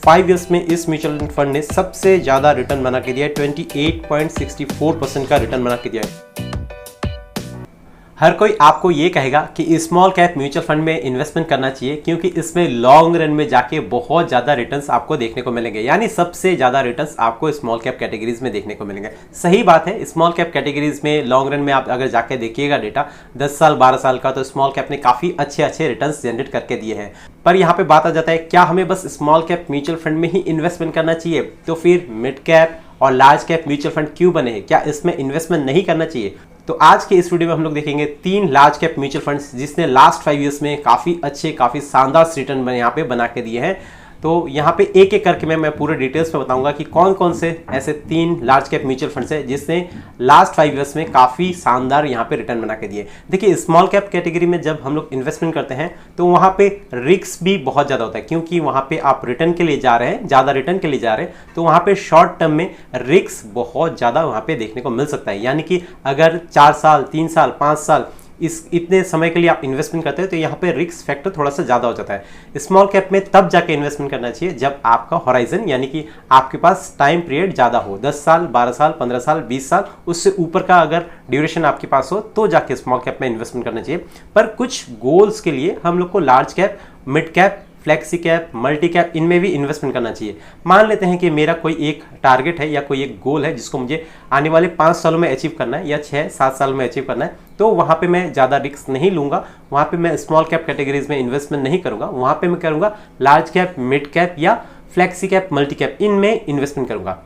5 years में इस mutual fund ने सबसे ज़्यादा रिटर्न बना के दिया है, 28.64% का रिटर्न बना के दिया है। हर कोई आपको ये कहेगा कि स्मॉल कैप म्यूचुअल फंड में इन्वेस्टमेंट करना चाहिए क्योंकि इसमें लॉन्ग रन में जाके बहुत ज़्यादा रिटर्न्स आपको देखने को मिलेंगे, यानी सबसे ज़्यादा रिटर्न्स आपको स्मॉल कैप कैटेगरीज में देखने को मिलेंगे। सही बात है, स्मॉल कैप कैटेगरीज में लॉन्ग रन में आप अगर जाके देखिएगा डेटा 10 साल 12 साल का, तो स्मॉल कैप ने काफ़ी अच्छे रिटर्न्स जनरेट करके दिए हैं। पर यहाँ पे बात आ जाता है, क्या हमें बस स्मॉल कैप म्यूचुअल फंड में ही इन्वेस्टमेंट करना चाहिए? तो फिर मिड कैप और लार्ज कैप म्यूचुअल फंड क्यों बने हैं? क्या इसमें इन्वेस्टमेंट नहीं करना चाहिए? तो आज के इस वीडियो में हम लोग देखेंगे 3 लार्ज कैप म्यूचुअल फंड्स जिसने लास्ट 5 ईयर्स में काफ़ी शानदार रिटर्न यहाँ पे बना के दिए हैं। तो यहाँ पे एक एक करके मैं पूरे डिटेल्स में बताऊंगा कि कौन कौन से ऐसे 3 लार्ज कैप म्यूचुअल फंड्स हैं जिसने लास्ट 5 ईयर्स में काफ़ी शानदार यहाँ पे रिटर्न बना के दिए। देखिए, स्मॉल कैप कैटेगरी में जब हम लोग इन्वेस्टमेंट करते हैं तो वहाँ पे रिस्क भी बहुत ज़्यादा होता है, क्योंकि वहाँ पे आप रिटर्न के लिए जा रहे हैं, ज़्यादा रिटर्न के लिए जा रहे हैं, तो वहाँ पे शॉर्ट टर्म में रिस्क बहुत ज़्यादा वहाँ पे देखने को मिल सकता है। यानी कि अगर 4 साल 3 साल 5 साल इतने समय के लिए आप इन्वेस्टमेंट करते हैं तो यहाँ पे रिस्क फैक्टर थोड़ा सा ज़्यादा हो जाता है। स्मॉल कैप में तब जाके इन्वेस्टमेंट करना चाहिए जब आपका होराइजन, यानी कि आपके पास टाइम पीरियड ज़्यादा हो, 10 साल 12 साल 15 साल 20 साल, उससे ऊपर का अगर ड्यूरेशन आपके पास हो तो जाके स्मॉल कैप में इन्वेस्टमेंट करना चाहिए। पर कुछ गोल्स के लिए हम लोग को large cap, mid cap, flexi cap, multi cap, इनमें भी इन्वेस्टमेंट करना चाहिए। मान लेते हैं कि मेरा कोई एक टारगेट है या कोई एक गोल है जिसको मुझे आने वाले 5 सालों में अचीव करना है या 6-7 साल में अचीव करना है, तो वहाँ पे मैं ज़्यादा रिस्क नहीं लूँगा, वहाँ पे मैं स्मॉल कैप कैटेगरीज में इन्वेस्टमेंट नहीं करूँगा, वहाँ पे मैं करूँगा लार्ज कैप, मिड कैप या फ्लेक्सी कैप, मल्टी कैप, इनमें इन्वेस्टमेंट करूँगा।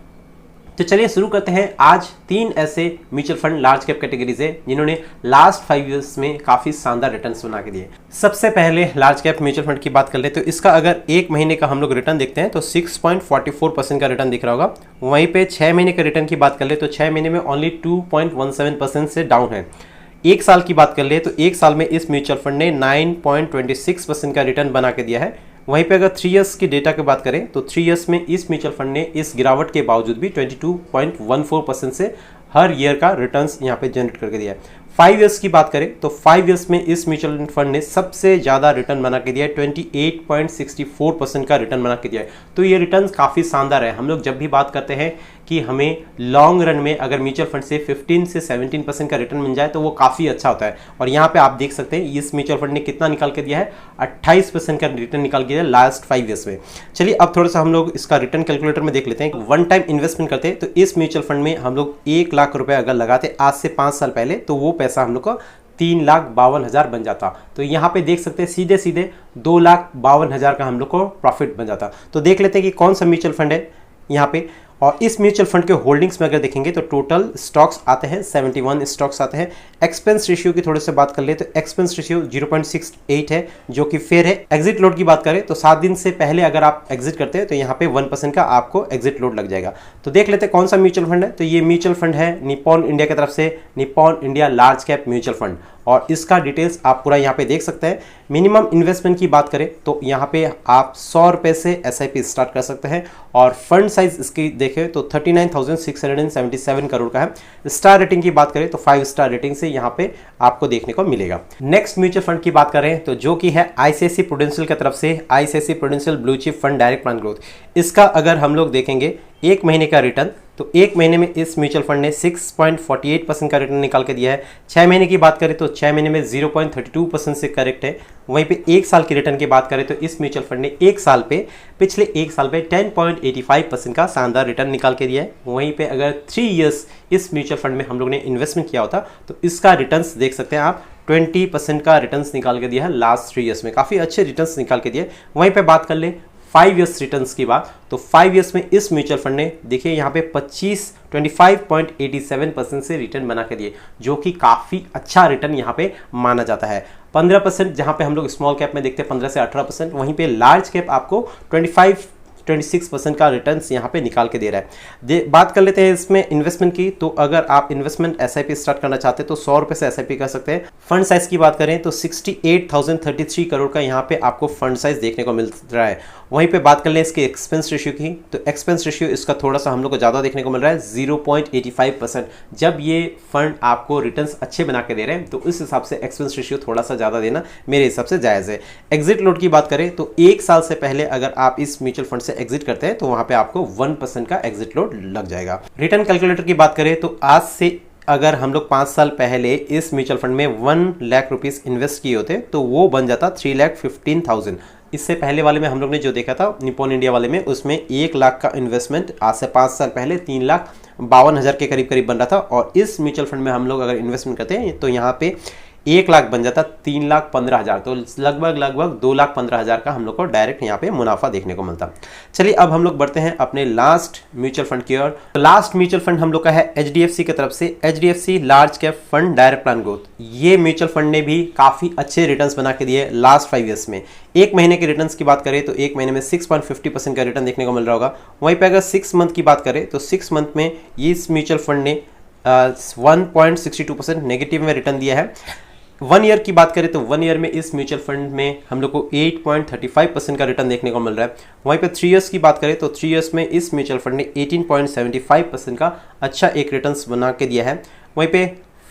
तो चलिए शुरू करते हैं। आज 3 ऐसे mutual fund large cap categories है जिन्होंने लास्ट 5 ईयर्स में काफ़ी शानदार रिटर्न्स बना के दिए। सबसे पहले लार्ज कैप म्यूचुअल फंड की बात कर ले तो इसका अगर 1 महीने का हम लोग रिटर्न देखते हैं तो 6.44% का रिटर्न दिख रहा होगा। वहीं पे 6 महीने के रिटर्न की बात कर ले तो 6 महीने में ओनली 2.17% से डाउन है। 1 साल की बात कर ले तो 1 साल में इस म्यूचुअल फंड ने 9.26% का रिटर्न बना के दिया है। वहीं पे अगर 3 ईयर्स की डेटा की बात करें तो 3 ईयर्स में इस म्यूचुअल फंड ने इस गिरावट के बावजूद भी 22.14% से हर ईयर का रिटर्न्स यहाँ पे जनरेट करके दिया है। 5 ईयर्स की बात करें तो 5 ईयर्स में इस म्यूचुअल फंड ने सबसे ज़्यादा रिटर्न बना के दिया है, 28.64% का रिटर्न बना के दिया है। तो ये रिटर्न काफ़ी शानदार है। हम लोग जब भी बात करते हैं कि हमें लॉन्ग रन में अगर म्यूचुअल फंड से 15 से 17% का रिटर्न मिल जाए तो वो काफ़ी अच्छा होता है। और यहाँ पे आप देख सकते हैं इस म्यूचुअल फंड ने कितना निकाल के दिया है, 28% का रिटर्न निकाल के दिया है लास्ट 5 ईयर्स में। चलिए अब थोड़ा सा हम लोग इसका रिटर्न कैलकुलेटर में देख लेते हैं। वन टाइम इन्वेस्टमेंट करते हैं तो इस म्यूचुअल फंड में हम लोग 1 लाख रुपए अगर लगाते आज से 5 साल पहले तो वो पैसा हम लोग को 3,52,000 बन जाता। तो यहाँ पे देख सकते हैं सीधे सीधे 2,52,000 का हम लोग को प्रॉफिट बन जाता। तो देख लेते हैं कि कौन सा म्यूचुअल फंड है यहाँ पे। और इस म्यूचुअल फंड के होल्डिंग्स में अगर देखेंगे तो टोटल स्टॉक्स आते हैं 71 स्टॉक्स आते हैं। एक्सपेंस रेशियो की थोड़े से बात कर ले तो एक्सपेंस रेशियो 0.68 है जो कि फेयर है। एग्जिट लोड की बात करें तो 7 दिन से पहले अगर आप एग्जिट करते हैं तो यहाँ पे 1% का आपको एग्जिट लोड लग जाएगा। तो देख लेते हैं कौन सा म्यूचुअल फंड है। तो ये म्यूचुअल फंड है निप्पॉन इंडिया की तरफ से, Nippon India large cap mutual fund, और इसका डिटेल्स आप पूरा यहाँ पे देख सकते हैं। मिनिमम इन्वेस्टमेंट की बात करें तो यहाँ पे आप 100 रुपये से SIP स्टार्ट कर सकते हैं और फंड साइज इसकी देखें तो 39,677 करोड़ का है। स्टार रेटिंग की बात करें तो 5 स्टार रेटिंग से यहाँ पे आपको देखने को मिलेगा। नेक्स्ट म्यूचुअल फंड की बात करें तो जो कि है ICICI प्रूडेंशियल की तरफ से, ICICI prudential blue chip fund direct plan growth. इसका अगर हम लोग देखेंगे 1 महीने का रिटर्न तो 1 महीने में इस म्यूचुअल फंड ने 6.48% का रिटर्न निकाल के दिया है। 6 महीने की बात करें तो 6 महीने में 0.32% से करेक्ट है। वहीं पे 1 साल की रिटर्न की बात करें तो इस म्यूचुअल फंड ने 1 साल पे, पिछले 1 साल पे 10.85% का शानदार रिटर्न निकाल के दिया है। वहीं पे अगर 3 ईयर्स इस म्यूचुअल फंड में हम लोग ने इन्वेस्टमेंट किया होता तो इसका रिटर्न्स देख सकते हैं आप, 20% का रिटर्न्स निकाल के दिया है लास्ट 3 ईयर्स में। काफ़ी अच्छे रिटर्न्स निकाल के दिए। वहीं पे बात कर ले 5 ईयर्स रिटर्न्स की बात तो 5 ईयर्स में इस म्यूचुअल फंड ने देखिए यहाँ पे 25.87% से रिटर्न बना के दिए, जो कि काफ़ी अच्छा रिटर्न यहाँ पे माना जाता है। 15% जहाँ पे हम लोग स्मॉल कैप में देखते हैं 15 से 18%, वहीं पे लार्ज कैप आपको 26% का रिटर्न्स यहाँ पे निकाल के दे रहा है। बात कर लेते हैं इसमें इन्वेस्टमेंट की, तो अगर आप इन्वेस्टमेंट SIP स्टार्ट करना चाहते हैं तो 100 रुपये से SIP कर सकते हैं। फंड साइज की बात करें तो 68,033 करोड़ का यहाँ पे आपको फंड साइज देखने को मिल रहा है। वहीं पे बात कर लें इसके एक्सपेंस रेशियो की, तो एक्सपेंस रेशियो इसका थोड़ा सा हम लोग को ज़्यादा देखने को मिल रहा है, 0.85%। जब ये फंड आपको रिटर्न्स अच्छे बना के दे रहे हैं तो उस हिसाब से एक्सपेंस रेशियो थोड़ा सा ज़्यादा देना मेरे हिसाब से जायज़ है। एग्जिट लोड की बात करें तो 1 साल से पहले अगर आप इस म्यूचुअल फंड से एग्जिट करते हैं तो वहां पे आपको 1% का एग्जिट लोड लग जाएगा। रिटर्न कैलकुलेटर की बात करें तो आज से अगर हम लोग 5 साल पहले इस म्यूचुअल फंड में 1 लाख रुपीस इन्वेस्ट किए होते तो वो बन जाता 3,15,000। इससे पहले वाले में हम लोग ने जो देखा था निप्पॉन इंडिया वाले में, उसमें 1 लाख का इन्वेस्टमेंट आज से 5 साल पहले 3,52,000 के करीब बन रहा था। और इस म्यूचुअल फंड में हम लोग अगर इन्वेस्टमेंट करते हैं तो यहाँ पे 1 लाख बन जाता 3,15,000, तो लगभग 2,15,000 का हम लोग को डायरेक्ट यहाँ पे मुनाफा देखने को मिलता। चलिए अब हम लोग बढ़ते हैं अपने लास्ट म्यूचुअल फंड की ओर। लास्ट म्यूचुअल फंड हम लोग का है HDFC की तरफ से, HDFC large cap fund direct plan growth. ये म्यूचुअल फंड ने भी काफी अच्छे रिटर्न्स बना के दिए लास्ट 5 ईयर्स में। एक महीने के रिटर्न्स की बात करें तो एक महीने में 6.50% का रिटर्न देखने को मिल रहा होगा। वहीं पे अगर 6 मंथ की बात करें तो 6 मंथ में इस म्यूचुअल फंड ने 1.62% नेगेटिव में रिटर्न दिया है। 1 ईयर की बात करें तो 1 ईयर में इस म्यूचुअल फंड में हम लोग को 8.35% का रिटर्न देखने को मिल रहा है। वहीं पे 3 ईयर्स की बात करें तो 3 ईयर्स में इस म्यूचुअल फंड ने 18.75% का अच्छा एक रिटर्न बना के दिया है। वहीं पे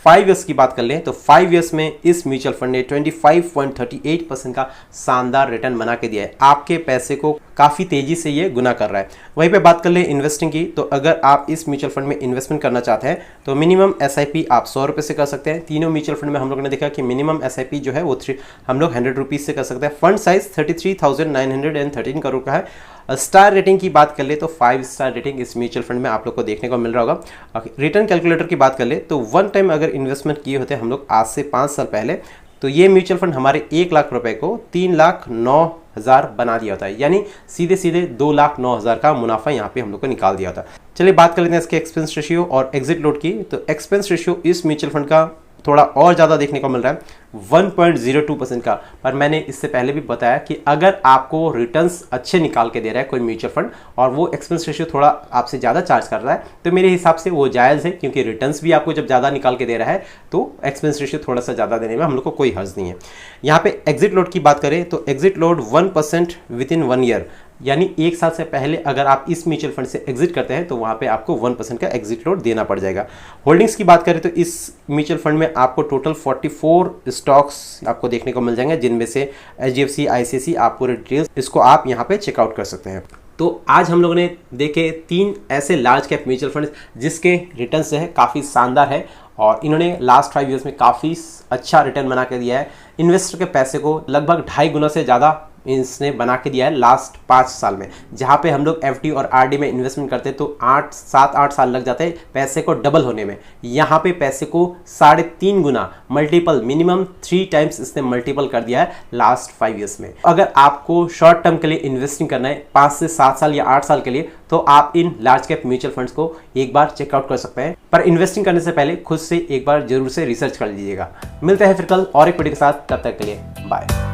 5 ईयर्स की बात कर लें तो 5 ईयर्स में इस म्यूचुअल फंड ने 25.38% का शानदार रिटर्न बना के दिया है। आपके पैसे को काफ़ी तेजी से ये गुना कर रहा है। वहीं पे बात कर लें इन्वेस्टिंग की, तो अगर आप इस म्यूचुअल फंड में इन्वेस्टमेंट करना चाहते हैं तो मिनिमम SIP आप 100 रुपये से कर सकते हैं। तीनों म्यूचुअल फंड में हम लोगों ने देखा कि मिनिमम SIP जो है वो हम लोग 100 रुपीज़ से कर सकते हैं। फंड साइज 33,913 करोड़ का है। स्टार रेटिंग की बात कर ले तो 5 स्टार रेटिंग इस म्यूचुअल फंड में आप लोग को देखने को मिल रहा होगा। रिटर्न कैलकुलेटर की बात कर ले तो 1 टाइम अगर इन्वेस्टमेंट किए होते हम लोग आज से 5 साल पहले, तो ये म्यूचुअल फंड हमारे 1 लाख रुपए को 3,09,000 बना दिया होता है, यानी सीधे सीधे 2,09,000 का मुनाफा यहाँ पे हम लोग को निकाल दिया होता है। चलिए बात कर लेते हैं इसके एक्सपेंस रेशियो और एग्जिट लोड की। तो एक्सपेंस रेशियो इस म्यूचुअल फंड का थोड़ा और ज़्यादा देखने को मिल रहा है, 1.02% का। पर मैंने इससे पहले भी बताया कि अगर आपको रिटर्न्स अच्छे निकाल के दे रहा है कोई म्यूचुअल फंड और वो एक्सपेंस रेशियो थोड़ा आपसे ज़्यादा चार्ज कर रहा है तो मेरे हिसाब से वो जायज़ है, क्योंकि रिटर्न्स भी आपको जब ज़्यादा निकाल के दे रहा है तो एक्सपेंस रेशियो थोड़ा सा ज़्यादा देने में हम लोग को कोई हर्ज नहीं है। यहाँ पे एग्जिट लोड की बात करें तो exit load 1% with in 1 year, यानी 1 साल से पहले अगर आप इस म्यूचुअल फंड से एग्जिट करते हैं तो वहाँ पे आपको 1% का एग्जिट लोड देना पड़ जाएगा। होल्डिंग्स की बात करें तो इस म्यूचुअल फंड में आपको टोटल 44 स्टॉक्स आपको देखने को मिल जाएंगे, जिनमें से HDFC, ICICI, आप पूरे डिटेल्स इसको आप यहाँ पे चेकआउट कर सकते हैं। तो आज हम लोगों ने देखे 3 ऐसे लार्ज कैप म्यूचुअल फंड जिसके रिटर्न जो है काफ़ी शानदार है और इन्होंने लास्ट 5 ईयर्स में काफ़ी अच्छा रिटर्न बना के दिया है। इन्वेस्टर के पैसे को लगभग 2.5 गुना से ज़्यादा इसने बना के दिया है लास्ट 5 साल में। जहाँ पे हम लोग FD और RD में इन्वेस्टमेंट करते तो 7-8 साल लग जाते हैं पैसे को डबल होने में। यहाँ पे पैसे को 3.5 गुना मल्टीपल, मिनिमम 3 टाइम्स इसने मल्टीपल कर दिया है लास्ट 5 ईयर्स में। अगर आपको शॉर्ट टर्म के लिए इन्वेस्टिंग करना है 5 से 7 साल या 8 साल के लिए, तो आप in large cap mutual funds को एक बार चेकआउट कर सकते हैं। पर इन्वेस्टिंग करने से पहले खुद से एक बार जरूर से रिसर्च कर लीजिएगा। मिलते हैं फिर कल और एक वीडियो के साथ, तब तक के लिए बाय।